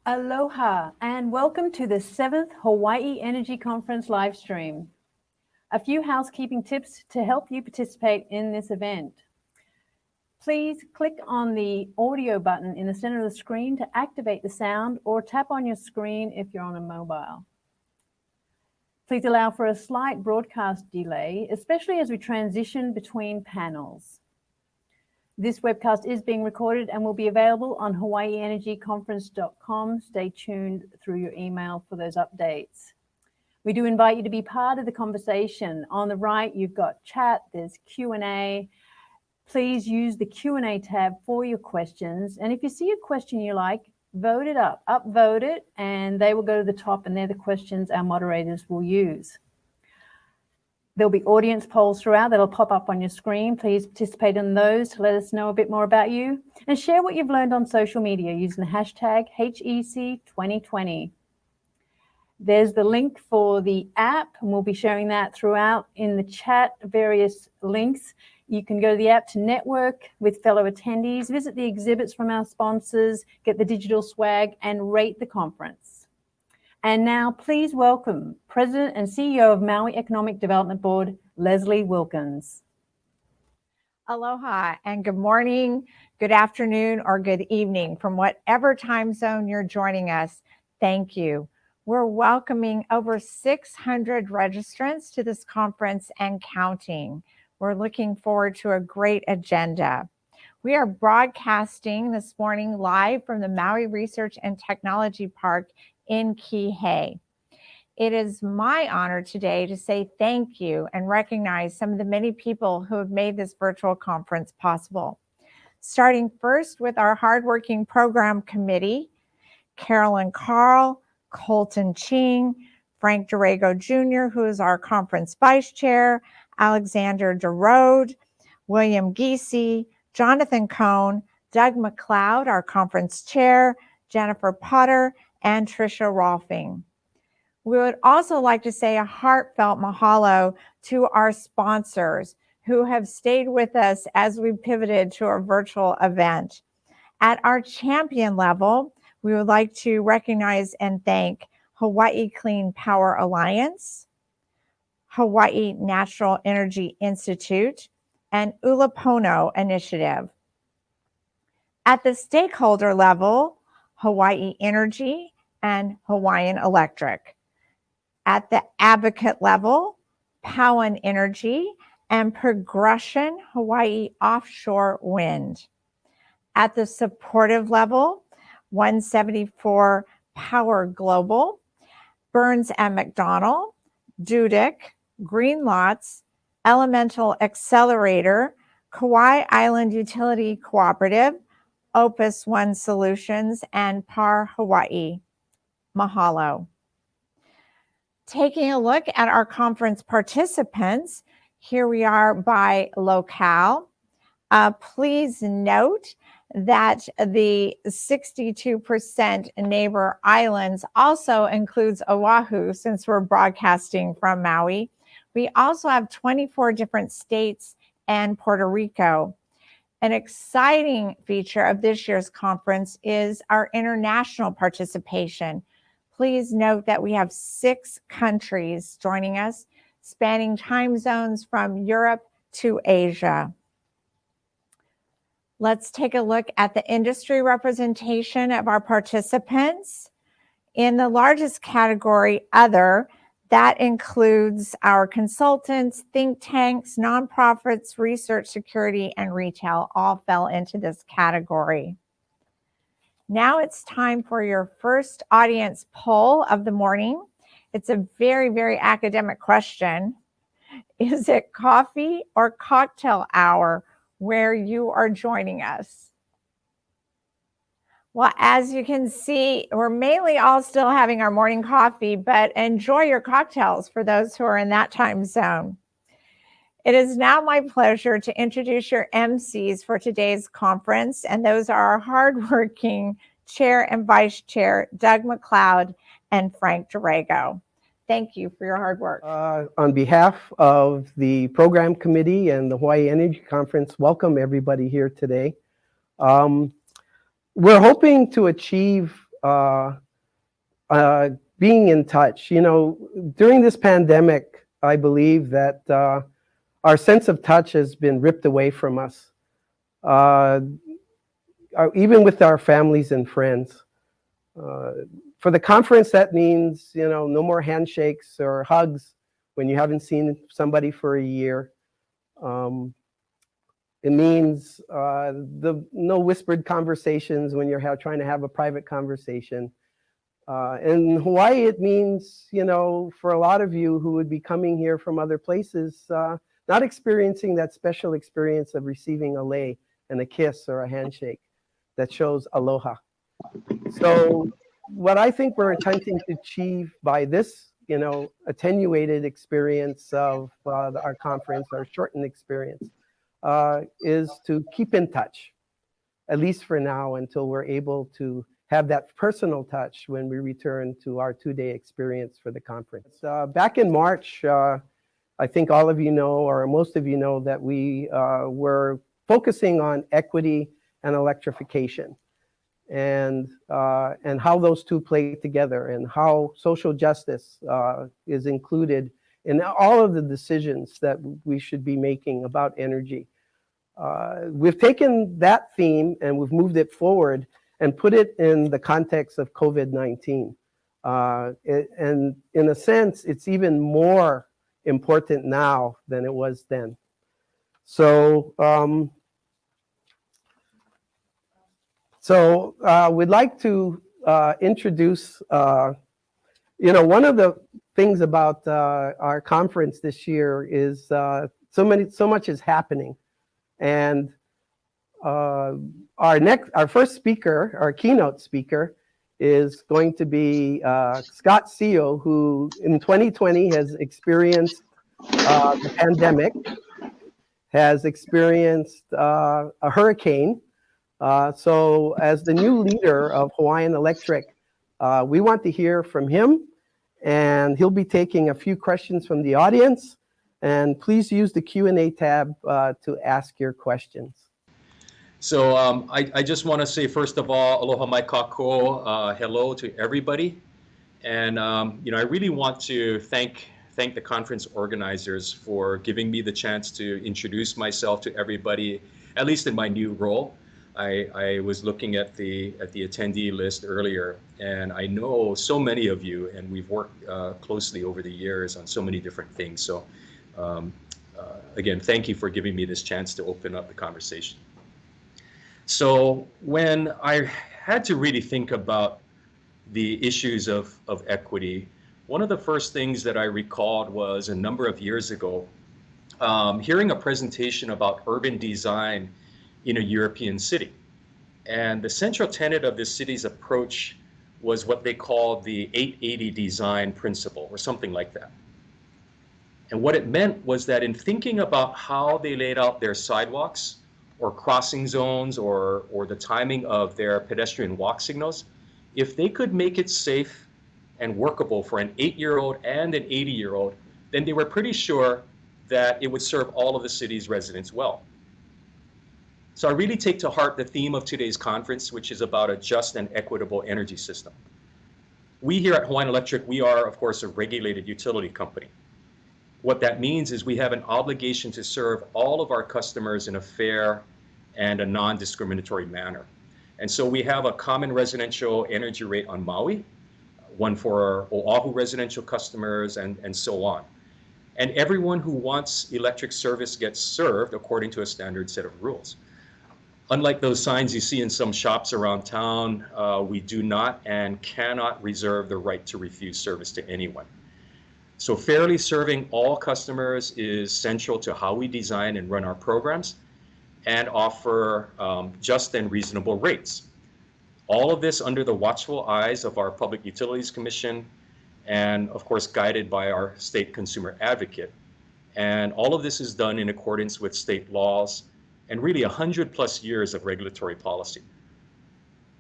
Aloha and welcome to the 7th Hawaii Energy Conference live stream. A few housekeeping tips to help you participate in this event. Please click on the audio button in the center of the screen to activate the sound, or tap on your screen if you're on a mobile. Please allow for a slight broadcast delay, especially as we transition between panels. This webcast is being recorded and will be available on hawaiienergyconference.com. Stay tuned through your email for those updates. We do invite you to be part of the conversation. On the right, you've got chat, there's Q&A. Please use the Q&A tab for your questions. And if you see a question you like, vote it up, upvote it, and they will go to the top, and they're the questions our moderators will use. There'll be audience polls throughout that'll pop up on your screen. Please participate in those to let us know a bit more about you, and share what you've learned on social media using the hashtag HEC2020. There's the link for the app, and we'll be sharing that throughout in the chat, various links. You can go to the app to network with fellow attendees, visit the exhibits from our sponsors, get the digital swag, and rate the conference. And now please welcome President and CEO of Maui Economic Development Board, Leslie Wilkins. Aloha and good morning, good afternoon, or good evening from whatever time zone you're joining us. Thank you. We're welcoming over 600 registrants to this conference and counting. We're looking forward to a great agenda. We are broadcasting this morning live from the Maui Research and Technology Park in Kihei. It is my honor today to say thank you and recognize some of the many people who have made this virtual conference possible. Starting first with our hardworking program committee, Carolyn Carl, Colton Ching, Frank Dorego Jr., who is our conference vice chair, Alexander DeRode, William Giese, Jonathan Cohn, Doug McLeod, our conference chair, Jennifer Potter, and Tricia Rolfing. We would also like to say a heartfelt mahalo to our sponsors who have stayed with us as we pivoted to a virtual event. At our champion level, we would like to recognize and thank Hawaii Clean Power Alliance, Hawaii Natural Energy Institute, and Ulapono Initiative. At the stakeholder level, Hawaii Energy and Hawaiian Electric. At the advocate level, Powin Energy and Progression Hawaii Offshore Wind. At the supportive level, 174 Power Global, Burns and McDonnell, Dudick, Green Lots, Elemental Accelerator, Kauai Island Utility Cooperative, Opus One Solutions, and PAR Hawaii. Mahalo. Taking a look at our conference participants, here we are by locale. Please note that the 62% neighbor islands also includes Oahu, since we're broadcasting from Maui. We also have 24 different states and Puerto Rico. An exciting feature of this year's conference is our international participation. Please note that we have 6 countries joining us, spanning time zones from Europe to Asia. Let's take a look at the industry representation of our participants. In the largest category, other, that includes our consultants, think tanks, nonprofits, research, security, and retail all fell into this category. Now it's time for your first audience poll of the morning. It's a very, very academic question. Is it coffee or cocktail hour where you are joining us? Well, as you can see, we're mainly all still having our morning coffee, but enjoy your cocktails for those who are in that time zone. It is now my pleasure to introduce your MCs for today's conference, and those are our hardworking Chair and Vice Chair, Doug McLeod and Frank Dorego. Thank you for your hard work. On behalf of the program committee and the Hawaii Energy Conference, welcome everybody here today. We're hoping to achieve being in touch. You know, during this pandemic, I believe that our sense of touch has been ripped away from us, even with our families and friends. For the conference, that means, you know, no more handshakes or hugs when you haven't seen somebody for a year. It means no whispered conversations when you're trying to have a private conversation. In Hawaii, it means, you know, for a lot of you who would be coming here from other places, not experiencing that special experience of receiving a lei and a kiss or a handshake that shows aloha. So what I think we're attempting to achieve by this, you know, attenuated experience of our conference, our shortened experience, is to keep in touch, at least for now, until we're able to have that personal touch when we return to our 2-day experience for the conference. Back in March, I think all of you know, or most of you know, that we were focusing on equity and electrification, and how those two play together, and how social justice is included in all of the decisions that we should be making about energy. We've taken that theme and we've moved it forward and put it in the context of COVID-19. And in a sense, it's even more important now than it was then. So, we'd like to introduce, you know, one of the things about our conference this year is so much is happening. And our first speaker, our keynote speaker, is going to be Scott Seo, who in 2020 has experienced the pandemic, has experienced a hurricane. So as the new leader of Hawaiian Electric, we want to hear from him, and he'll be taking a few questions from the audience. And please use the Q&A tab to ask your questions. So I just want to say, first of all, aloha mai kākou, hello to everybody. And you know, I really want to thank the conference organizers for giving me the chance to introduce myself to everybody, at least in my new role. I was looking at the attendee list earlier, and I know so many of you, and we've worked closely over the years on so many different things. So again, thank you for giving me this chance to open up the conversation. So when I had to really think about the issues of equity, one of the first things that I recalled was a number of years ago, hearing a presentation about urban design in a European city. And the central tenet of this city's approach was what they called the 880 design principle, or something like that. And what it meant was that in thinking about how they laid out their sidewalks or crossing zones or the timing of their pedestrian walk signals, if they could make it safe and workable for an 8-year-old and an 80-year-old, then they were pretty sure that it would serve all of the city's residents well. So I really take to heart the theme of today's conference, which is about a just and equitable energy system. We here at Hawaiian Electric, we are, of course, a regulated utility company. What that means is we have an obligation to serve all of our customers in a fair and a non-discriminatory manner. And so we have a common residential energy rate on Maui, one for Oahu residential customers, and so on. And everyone who wants electric service gets served according to a standard set of rules. Unlike those signs you see in some shops around town, we do not and cannot reserve the right to refuse service to anyone. So fairly serving all customers is central to how we design and run our programs and offer just and reasonable rates. All of this under the watchful eyes of our Public Utilities Commission and, of course, guided by our state consumer advocate. And all of this is done in accordance with state laws and really 100+ years of regulatory policy.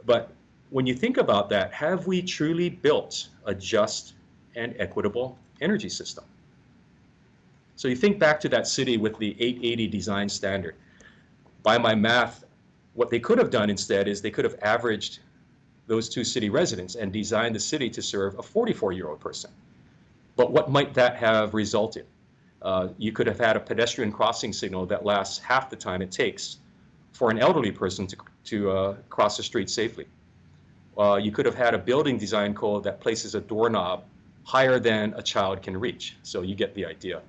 But when you think about that, have we truly built a just and equitable energy system? So you think back to that city with the 880 design standard. By my math, what they could have done instead is they could have averaged those two city residents and designed the city to serve a 44-year-old person. But what might that have resulted? You could have had a pedestrian crossing signal that lasts half the time it takes for an elderly person to cross the street safely. You could have had a building design code that places a doorknob higher than a child can reach. So you get the idea.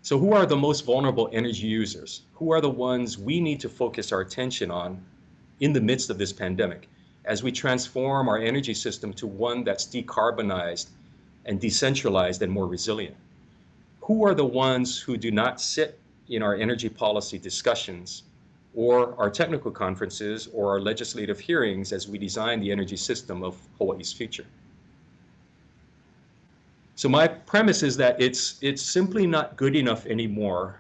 So who are the most vulnerable energy users? Who are the ones we need to focus our attention on in the midst of this pandemic as we transform our energy system to one that's decarbonized and decentralized and more resilient? Who are the ones who do not sit in our energy policy discussions or our technical conferences or our legislative hearings as we design the energy system of Hawaii's future? So my premise is that it's simply not good enough anymore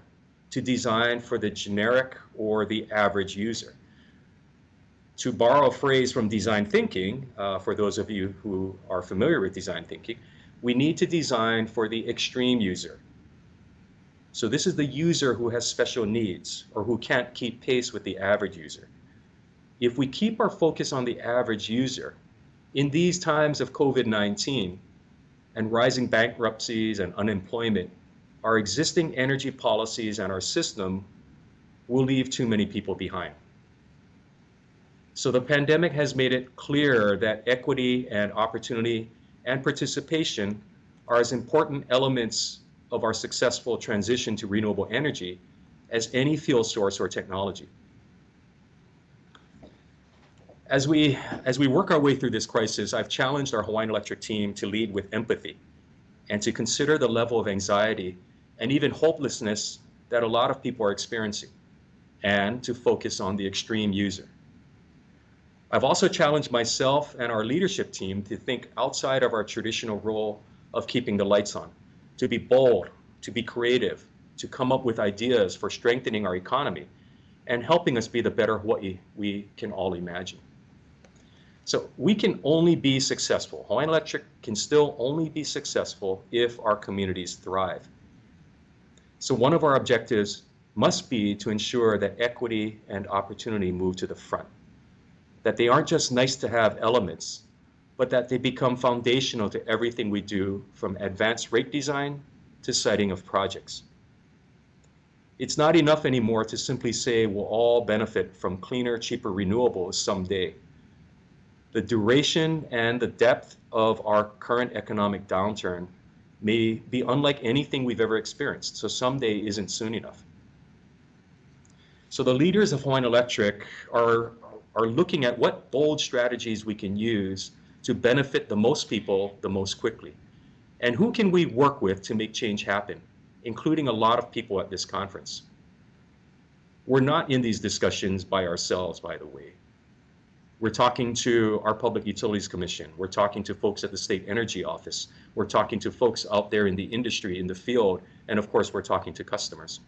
to design for the generic or the average user. To borrow a phrase from design thinking, for those of you who are familiar with design thinking, we need to design for the extreme user. So this is the user who has special needs or who can't keep pace with the average user. If we keep our focus on the average user, in these times of COVID-19 and rising bankruptcies and unemployment, our existing energy policies and our system will leave too many people behind. So the pandemic has made it clear that equity and opportunity and participation are as important elements of our successful transition to renewable energy as any fuel source or technology. As we work our way through this crisis, I've challenged our Hawaiian Electric team to lead with empathy and to consider the level of anxiety and even hopelessness that a lot of people are experiencing, and to focus on the extreme user. I've also challenged myself and our leadership team to think outside of our traditional role of keeping the lights on, to be bold, to be creative, to come up with ideas for strengthening our economy and helping us be the better Hawaii we can all imagine. So we can only be successful. Hawaiian Electric can still only be successful if our communities thrive. So one of our objectives must be to ensure that equity and opportunity move to the front, that they aren't just nice to have elements, but that they become foundational to everything we do, from advanced rate design to siting of projects. It's not enough anymore to simply say we'll all benefit from cleaner, cheaper renewables someday. The duration and the depth of our current economic downturn may be unlike anything we've ever experienced, so someday isn't soon enough. So the leaders of Hawaiian Electric are looking at what bold strategies we can use to benefit the most people the most quickly. And who can we work with to make change happen, including a lot of people at this conference. We're not in these discussions by ourselves, by the way. We're talking to our Public Utilities Commission. We're talking to folks at the State Energy Office. We're talking to folks out there in the industry, in the field, and of course, we're talking to customers.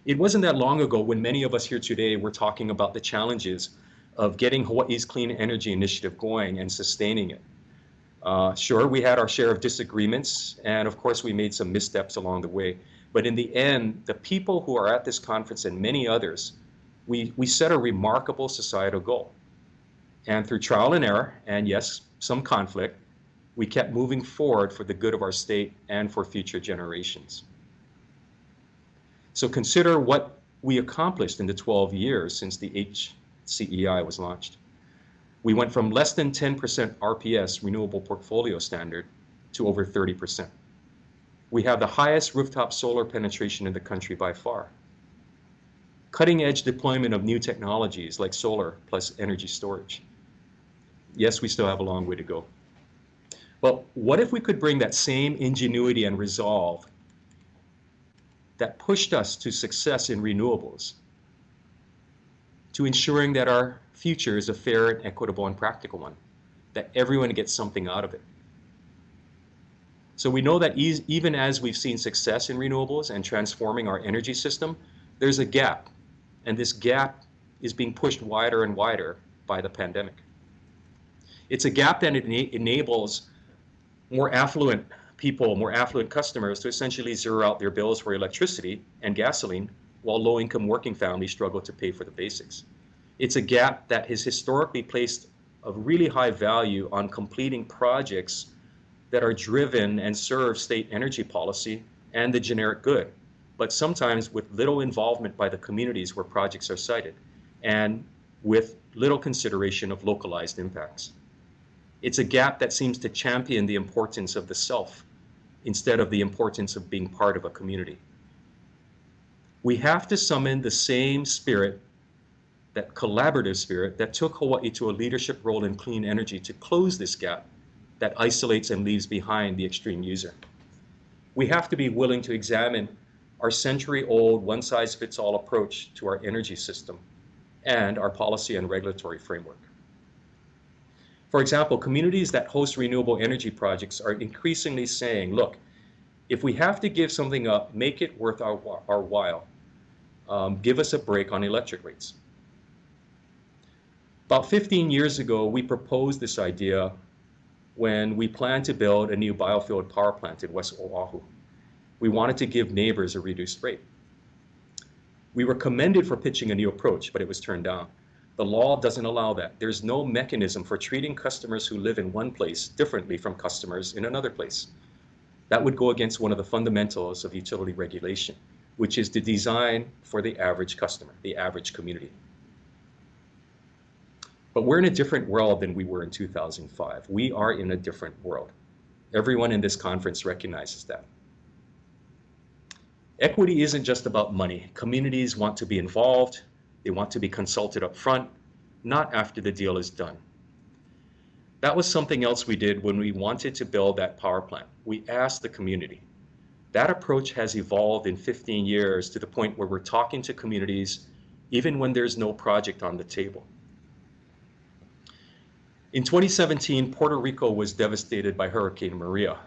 It wasn't that long ago when many of us here today were talking about the challenges of getting Hawaii's Clean Energy Initiative going and sustaining it. Sure, we had our share of disagreements, and of course, we made some missteps along the way. But in the end, the people who are at this conference and many others, we set a remarkable societal goal. And through trial and error, and yes, some conflict, we kept moving forward for the good of our state and for future generations. So consider what we accomplished in the 12 years since the HCEI was launched. We went from less than 10% RPS, renewable portfolio standard, to over 30%. We have the highest rooftop solar penetration in the country by far. Cutting edge deployment of new technologies like solar plus energy storage. Yes, we still have a long way to go. But what if we could bring that same ingenuity and resolve that pushed us to success in renewables to ensuring that our future is a fair and equitable and practical one, that everyone gets something out of it. So we know that even as we've seen success in renewables and transforming our energy system, there's a gap, and this gap is being pushed wider and wider by the pandemic. It's a gap that enables more affluent people, more affluent customers to essentially zero out their bills for electricity and gasoline, while low-income working families struggle to pay for the basics. It's a gap that has historically placed a really high value on completing projects that are driven and serve state energy policy and the generic good, but sometimes with little involvement by the communities where projects are sited, and with little consideration of localized impacts. It's a gap that seems to champion the importance of the self instead of the importance of being part of a community. We have to summon the same spirit, that collaborative spirit, that took Hawaii to a leadership role in clean energy to close this gap that isolates and leaves behind the extreme user. We have to be willing to examine our century-old one-size-fits-all approach to our energy system and our policy and regulatory framework. For example, communities that host renewable energy projects are increasingly saying, look, if we have to give something up, make it worth our while. Give us a break on electric rates. About 15 years ago, we proposed this idea when we planned to build a new biofuel power plant in West Oahu. We wanted to give neighbors a reduced rate. We were commended for pitching a new approach, but it was turned down. The law doesn't allow that. There's no mechanism for treating customers who live in one place differently from customers in another place. That would go against one of the fundamentals of utility regulation, which is to design for the average customer, the average community. But we're in a different world than we were in 2005. We are in a different world. Everyone in this conference recognizes that. Equity isn't just about money. Communities want to be involved. They want to be consulted up front, not after the deal is done. That was something else we did when we wanted to build that power plant. We asked the community. That approach has evolved in 15 years to the point where we're talking to communities even when there's no project on the table. In 2017, Puerto Rico was devastated by Hurricane Maria.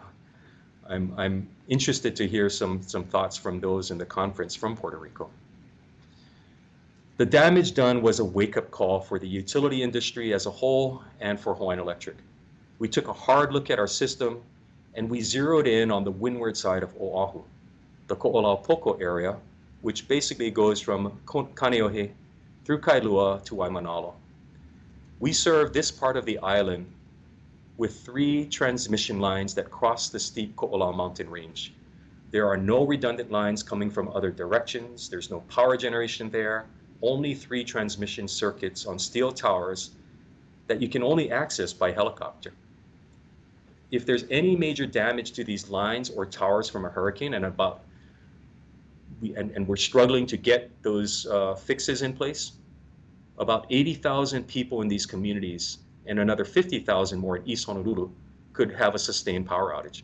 I'm interested to hear some thoughts from those in the conference from Puerto Rico. The damage done was a wake-up call for the utility industry as a whole and for Hawaiian Electric. We took a hard look at our system and we zeroed in on the windward side of Oahu, the Ko'olaupoko area, which basically goes from Kaneohe through Kailua to Waimanalo. We serve this part of the island with 3 transmission lines that cross the steep Ko'olau mountain range. There are no redundant lines coming from other directions. There's no power generation there. Only 3 transmission circuits on steel towers that you can only access by helicopter. If there's any major damage to these lines or towers from a hurricane, and we're struggling to get those fixes in place, about 80,000 people in these communities and another 50,000 more in East Honolulu could have a sustained power outage.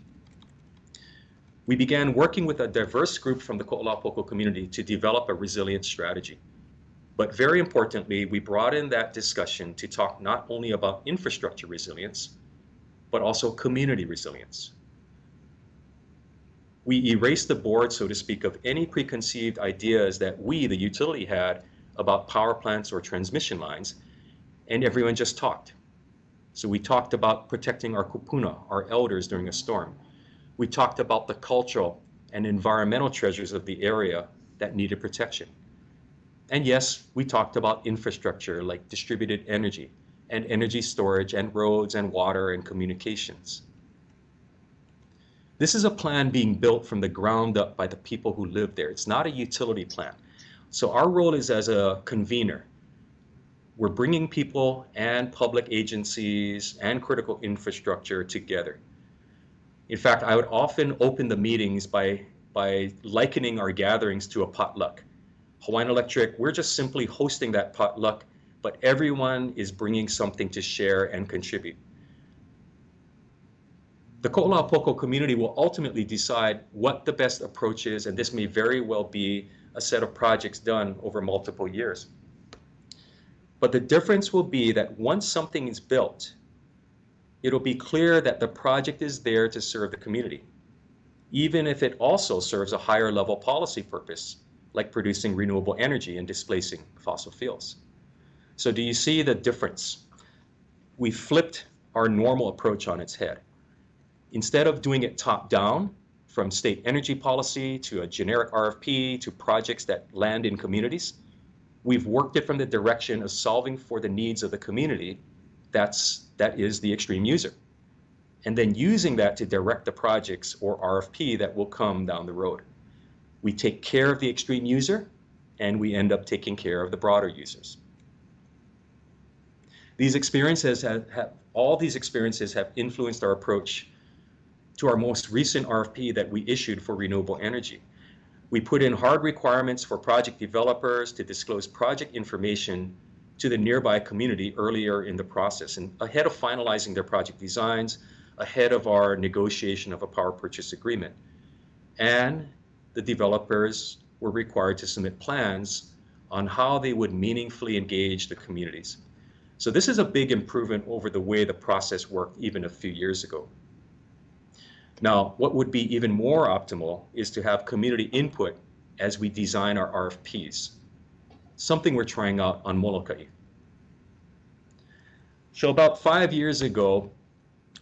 We began working with a diverse group from the Ko'olaupoko community to develop a resilience strategy. But very importantly, we brought in that discussion to talk not only about infrastructure resilience, but also community resilience. We erased the board, so to speak, of any preconceived ideas that we, the utility, had about power plants or transmission lines, and everyone just talked. So we talked about protecting our kupuna, our elders during a storm. We talked about the cultural and environmental treasures of the area that needed protection. And yes, we talked about infrastructure like distributed energy and energy storage and roads and water and communications. This is a plan being built from the ground up by the people who live there. It's not a utility plan. So our role is as a convener. We're bringing people and public agencies and critical infrastructure together. In fact, I would often open the meetings by likening our gatherings to a potluck. Hawaiian Electric, we're just simply hosting that potluck, but everyone is bringing something to share and contribute. The Ko'olaupoko community will ultimately decide what the best approach is, and this may very well be a set of projects done over multiple years. But the difference will be that once something is built, it'll be clear that the project is there to serve the community, even if it also serves a higher level policy purpose, like producing renewable energy and displacing fossil fuels. So do you see the difference? We flipped our normal approach on its head. Instead of doing it top down, from state energy policy to a generic RFP to projects that land in communities, We've worked it from the direction of solving for the needs of the community. That is the extreme user. And then using that to direct the projects or RFP that will come down the road. We take care of the extreme user, and we end up taking care of the broader users. These experiences all these experiences have influenced our approach to our most recent RFP that we issued for renewable energy. We put in hard requirements for project developers to disclose project information to the nearby community earlier in the process and ahead of finalizing their project designs, ahead of our negotiation of a power purchase agreement. And the developers were required to submit plans on how they would meaningfully engage the communities. So this is a big improvement over the way the process worked even a few years ago. Now, what would be even more optimal is to have community input as we design our RFPs, something we're trying out on Molokai. So about 5 years ago,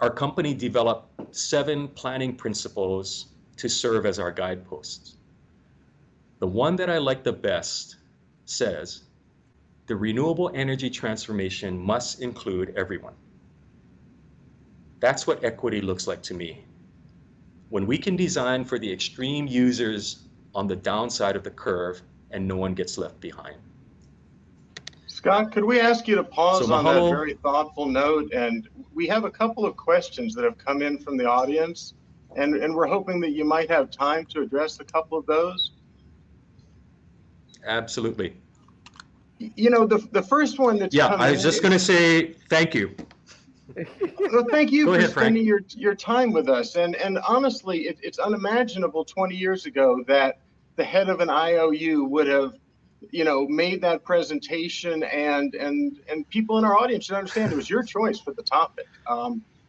our company developed 7 planning principles to serve as our guideposts. The one that I like the best says, the renewable energy transformation must include everyone. That's what equity looks like to me. When we can design for the extreme users on the downside of the curve and no one gets left behind. Scott, could we ask you to pause So on that very thoughtful note? And we have a couple of questions that have come in from the audience, and we're hoping that you might have time to address a couple of those. Absolutely. You know, the first one that's come I was just going to say thank you. Well, thank you for ahead, spending your time with us. And honestly, it's unimaginable 20 years ago that the head of an IOU would have, you know, made that presentation, and people in our audience should understand it was your choice for the topic.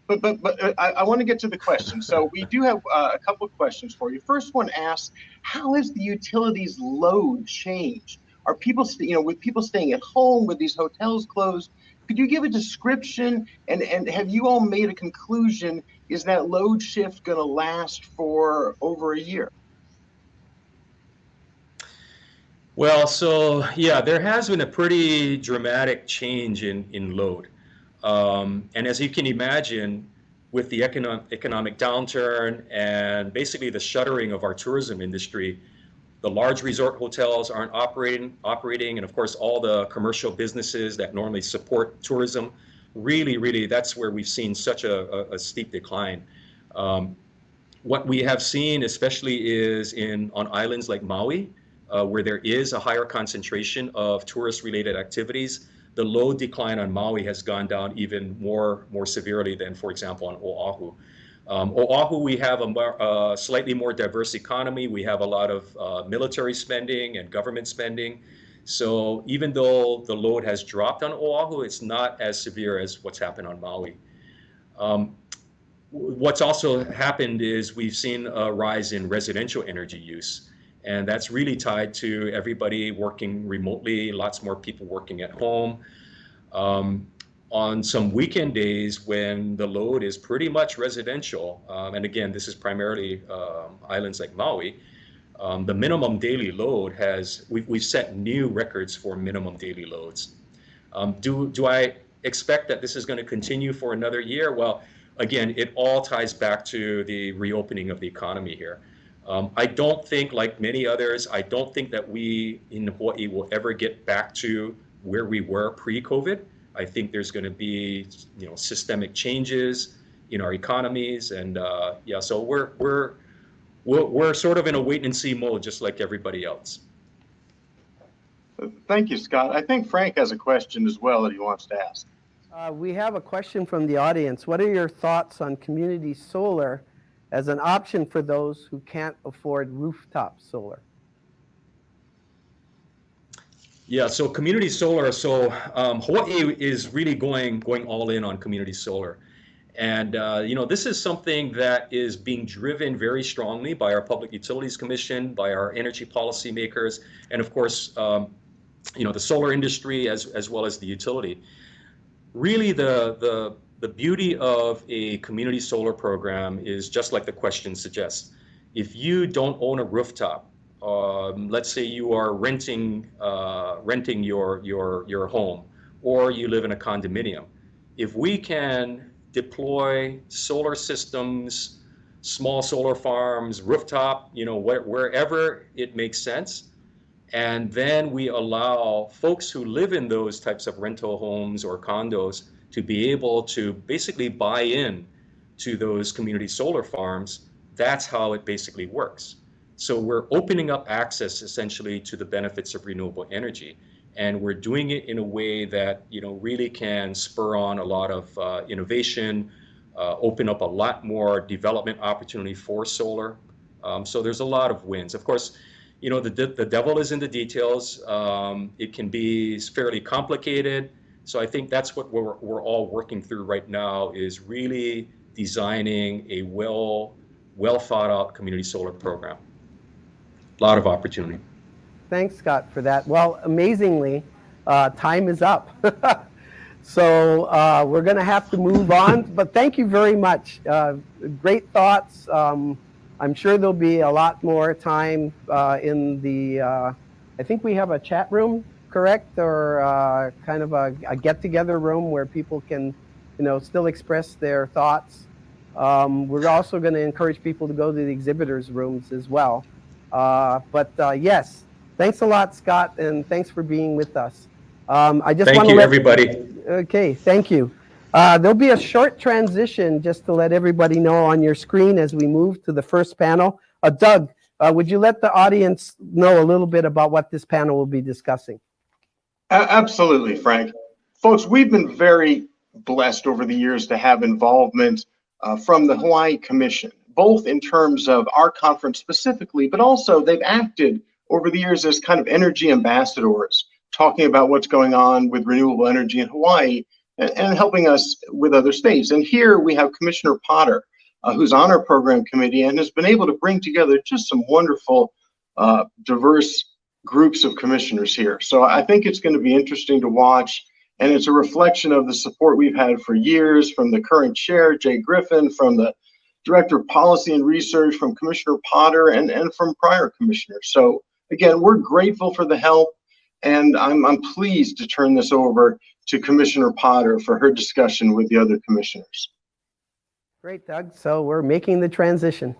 But I want to get to the question. So we do have a couple of questions for you. First one asks, how has the utilities load changed? Are people, with people staying at home, with these hotels closed? Could you give a description, and have you all made a conclusion? Is that load shift going to last for over a year? Well, so yeah, there has been a pretty dramatic change in load. And as you can imagine, with the economic downturn and basically the shuttering of our tourism industry, the large resort hotels aren't operating, and of course all the commercial businesses that normally support tourism, really, that's where we've seen such a steep decline. What we have seen especially is on islands like Maui, where there is a higher concentration of tourist-related activities, the load decline on Maui has gone down even more severely than, for example, on Oahu. Oahu, we have a slightly more diverse economy. We have a lot of military spending and government spending. So even though the load has dropped on Oahu, it's not as severe as what's happened on Maui. What's also happened is we've seen a rise in residential energy use. And that's really tied to everybody working remotely, lots more people working at home. On some weekend days when the load is pretty much residential, and again, this is primarily islands like Maui, the minimum daily load we've set new records for minimum daily loads. Do I expect that this is going to continue for another year? Well, again, it all ties back to the reopening of the economy here. I don't think, like many others, I don't think that we in Hawaii will ever get back to where we were pre-COVID. I think there's going to be, systemic changes in our economies, and so we're sort of in a wait and see mode, just like everybody else. Thank you, Scott. I think Frank has a question as well that he wants to ask. We have a question from the audience. What are your thoughts on community solar as an option for those who can't afford rooftop solar? Yeah, so community solar. So Hawaii is really going all in on community solar, and this is something that is being driven very strongly by our Public Utilities Commission, by our energy policy makers, and of course, the solar industry as well as the utility. Really, the beauty of a community solar program is just like the question suggests. If you don't own a rooftop, let's say you are renting your home, or you live in a condominium. If we can deploy solar systems, small solar farms, rooftop, wherever it makes sense, and then we allow folks who live in those types of rental homes or condos to be able to basically buy in to those community solar farms, that's how it basically works. So we're opening up access essentially to the benefits of renewable energy. And we're doing it in a way that really can spur on a lot of innovation, open up a lot more development opportunity for solar. So there's a lot of wins. Of course, the devil is in the details. It can be fairly complicated. So I think that's what we're all working through right now, is really designing a well thought out community solar program. A lot of opportunity. Thanks, Scott, for that. Well, amazingly, time is up. So we're going to have to move on, but thank you very much. Great thoughts. I'm sure there'll be a lot more time in the, I think we have a chat room, correct? Or kind of a get-together room where people can, still express their thoughts. We're also going to encourage people to go to the exhibitors' rooms as well. But yes, thanks a lot, Scott, and thanks for being with us. I just Thank you, everybody. Okay, thank you. There'll be a short transition just to let everybody know on your screen as we move to the first panel. Doug, would you let the audience know a little bit about what this panel will be discussing? Absolutely, Frank. Folks, we've been very blessed over the years to have involvement from the Hawaii Commission, both in terms of our conference specifically, but also they've acted over the years as kind of energy ambassadors, talking about what's going on with renewable energy in Hawaii and helping us with other states. And here we have Commissioner Potter, who's on our program committee and has been able to bring together just some wonderful, diverse groups of commissioners here. So I think it's going to be interesting to watch. And it's a reflection of the support we've had for years from the current chair, Jay Griffin, from the Director of Policy and Research, from Commissioner Potter, and from prior commissioners. So again, we're grateful for the help. And I'm pleased to turn this over to Commissioner Potter for her discussion with the other commissioners. Great, Doug. So we're making the transition.